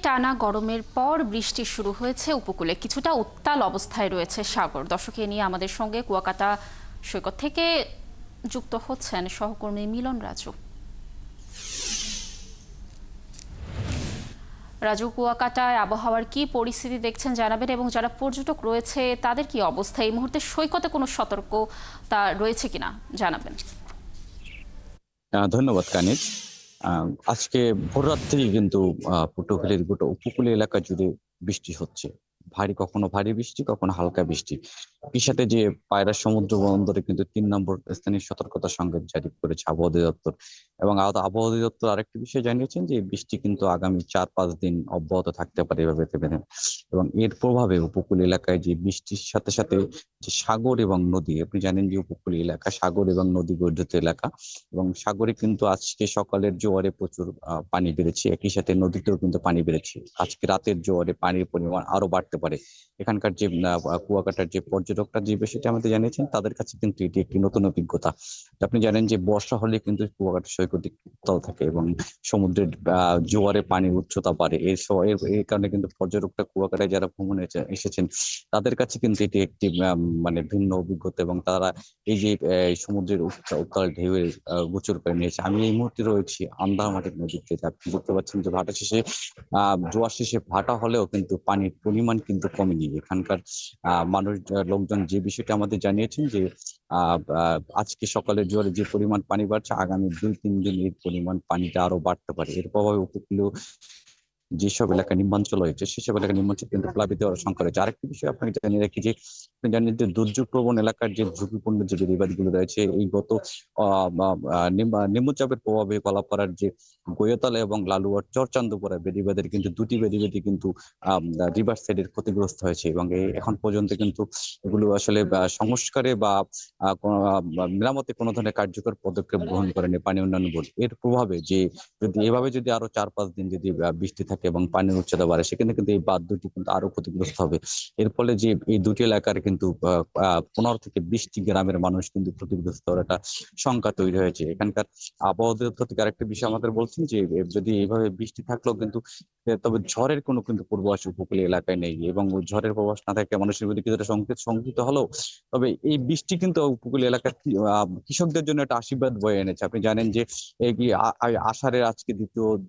টানা গরমের পর বৃষ্টি শুরু হয়েছে উপকূলে, কিছুটা উত্তাল অবস্থায় রয়েছে সাগর। দর্শকে নিয়ে আমাদের সঙ্গে কুয়াকাটা সৈকত থেকে যুক্ত হচ্ছেন সহকর্মী মিলন রাজু। রাজু, কুয়াকাটায় আবহাওয়ার কি পরিস্থিতি দেখছেন জানাবেন, এবং যারা পর্যটক রয়েছে তাদের কি অবস্থা, এই মুহূর্তে সৈকতে কোনো সতর্কতা রয়েছে কিনা জানাবেন। ধন্যবাদ কানিজ। আজকে ভোররাত থেকে কিন্তু পটুয়াখালীর গোটা উপকূলীয় এলাকা জুড়ে বৃষ্টি হচ্ছে। কখনো ভারী বৃষ্টি, কখনো হালকা বৃষ্টি। একই সাথে যে পায়রা সমুদ্র বন্দরে কিন্তু ৩ নম্বর স্থানীয় সতর্কতা সংকেত জারি করেছে আবহাওয়া অধিদপ্তর। এবং আবহাওয়া অধিদপ্তর আরেকটি বিষয় জানিয়েছেন যে বৃষ্টি কিন্তু আগামী ৪-৫ দিন অব্যাহত থাকতে পারে এভাবে ভেবে। এবং এর প্রভাবে উপকূল এলাকায় যে বৃষ্টির সাথে সাথে যে সাগর এবং নদী, আপনি জানেন যে উপকূলীয় এলাকা সাগর এবং নদী গঠিত এলাকা, এবং সাগরে কিন্তু আজকে সকালের জোয়ারে প্রচুর পানি বেড়েছে। একই সাথে নদীতেও কিন্তু পানি বেড়েছে। আজকে রাতের জোয়ারে পানির পরিমাণ আরো বাড়তে পারে। এখানকার যে কুয়াকাটার যে পর্যটকরা যে বিষয়টি আমাদের জানিয়েছেন, তাদের কাছে কিন্তু এটি একটি নতুন অভিজ্ঞতা। আপনি জানেন যে বর্ষা হলে কিন্তু কুয়াকাটা সৈকত উত্তাল থাকে এবং সমুদ্রের জোয়ারে পানির উচ্চতা বাড়ে। এই কারণে কিন্তু পর্যটকরা কুয়াকাটায় যারা ভ্রমণে এসেছেন, তাদের কাছে কিন্তু এটি একটি মানে ভিন্ন অভিজ্ঞতা, এবং তারা এই যে সমুদ্রের উত্তাল ঢেউয়ের গোচর করে নিয়েছে। আমি এই মুহূর্তে রয়েছি আন্দারমাটির নদীতে। আপনি দেখতে পাচ্ছেন যে ভাটা শেষে জোয়ার শেষে ভাটা হলেও কিন্তু পানির পরিমাণ কিন্তু কমেনি। এখানকার মানুষ লোকজন যে বিষয়টা আমাদের জানিয়েছেন যে আজকে সকালের জোয়ারে যে পরিমাণ পানি বাড়ছে, আগামী ২-৩ দিন এর পরিমাণ পানিটা আরো বাড়তে পারে। এর প্রভাবে উপকূলীয় যেসব এলাকা নিম্নাঞ্চল রয়েছে, সেসব এলাকা নিম্নাঞ্চল কিন্তু প্লাবিত হওয়ার আশঙ্কা রয়েছে। আরেকটি বিষয় আপনাকে জানিয়ে রাখি যে আপনি জানেন যে দুর্যোগ প্রবণ এলাকার যে ঝুঁকিপূর্ণ যে বেড়িবাঁধগুলো রয়েছে, এই গত নিম্নচাপের প্রভাবে কলাপাড়ার যে গোয়াতলা এবং লালুয়ার চরচান্দপুরা বেড়িবাঁধের কিন্তু দুটি বেড়িবাঁধই কিন্তু রিভার সাইডের ক্ষতিগ্রস্ত হয়েছে, এবং এখন পর্যন্ত কিন্তু এগুলো আসলে সংস্কারে বা মেরামতে কোনো ধরনের কার্যকর পদক্ষেপ গ্রহণ করেনি পানি উন্নয়ন বোর্ড। এর প্রভাবে যে এভাবে যদি আরো ৪-৫ দিন যদি বৃষ্টি থাকে এবং পানির উচ্চতা বাড়ে, সেখানে কিন্তু এই বাঁধ দুটি কিন্তু আরো ক্ষতিগ্রস্ত হবে। এর ফলে যে এই দুটি এলাকার কিন্তু ১৫ থেকে ২০টি গ্রামের মানুষ কিন্তু ক্ষতিগ্রস্ত হওয়ার একটা শঙ্কা তৈরি হয়েছে। এখানকার আবহাওয়া অধিদপ্তর থেকে আরেকটা বিষয় আমাদের বলছেন যে যদি এইভাবে বৃষ্টি থাকলেও কিন্তু তবে ঝড়ের কোনো কিন্তু পূর্বাভাস উপকূলীয় এলাকায় নেই, এবং ঝড়ের পূর্বাভাস না থাকে মানুষের মধ্যে কিছুটা শঙ্কিত হলেও, তবে এই বৃষ্টি কিন্তু উপকূলীয় এলাকার কৃষকদের জন্য একটা আশীর্বাদ বয়ে এনেছে। আপনি জানেন যে এই আষাঢ়ের আজকে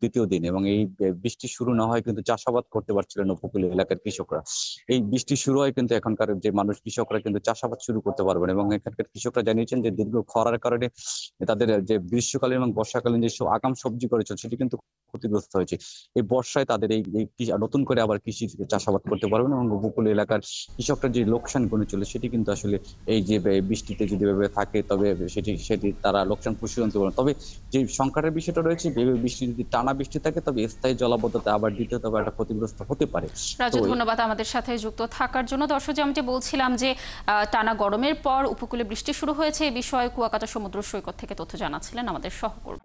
দ্বিতীয় দিন, এবং এই বৃষ্টি শুরু না হয় কিন্তু চাষাবাদ করতে পারছিলেন উপকূলীয় এলাকার কৃষকরা। এই বৃষ্টি শুরু হয় কিন্তু এখনকার যে কৃষকরা কিন্তু চাষাবাদ শুরু করতে পারবেন, এবং এখানকার কৃষকরা জানিয়েছেন যে দীর্ঘ খরার কারণে তাদের যে গ্রীষ্মকালীন এবং বর্ষাকালীন যে আগাম সবজি করেছিল, সেটি কিন্তু ক্ষতিগ্রস্ত হয়েছে। এই বর্ষায় তাদের এই নতুন করে আবার কৃষি চাষাবাদ করতে পারবেন, এবং উপকূলীয় এলাকার কৃষকরা যে লোকসান করেছিল, সেটি কিন্তু আসলে এই যে বৃষ্টিতে যদি থাকে, তবে সেটি তারা লোকসান পুষিয়ে আনতে পারবেন। তবে যে সংকটের বিষয়টা রয়েছে, বৃষ্টি যদি টানা বৃষ্টি থাকে, তবে স্থায়ী জলাবদ্ধতা আবার দ্বিতীয়ত একটা ক্ষতিগ্রস্ত হতে পারে। রাজু, ধন্যবাদ আমাদের সাথে যুক্ত থাকার জন্য। দর্শক, যেমনটি বলছিলাম যে টানা গরমের পর উপকূলে বৃষ্টি শুরু হয়েছে, এই বিষয়ে কুয়াকাটা সমুদ্র সৈকত থেকে তথ্য জানাচ্ছিলেন আমাদের সহকর্মী।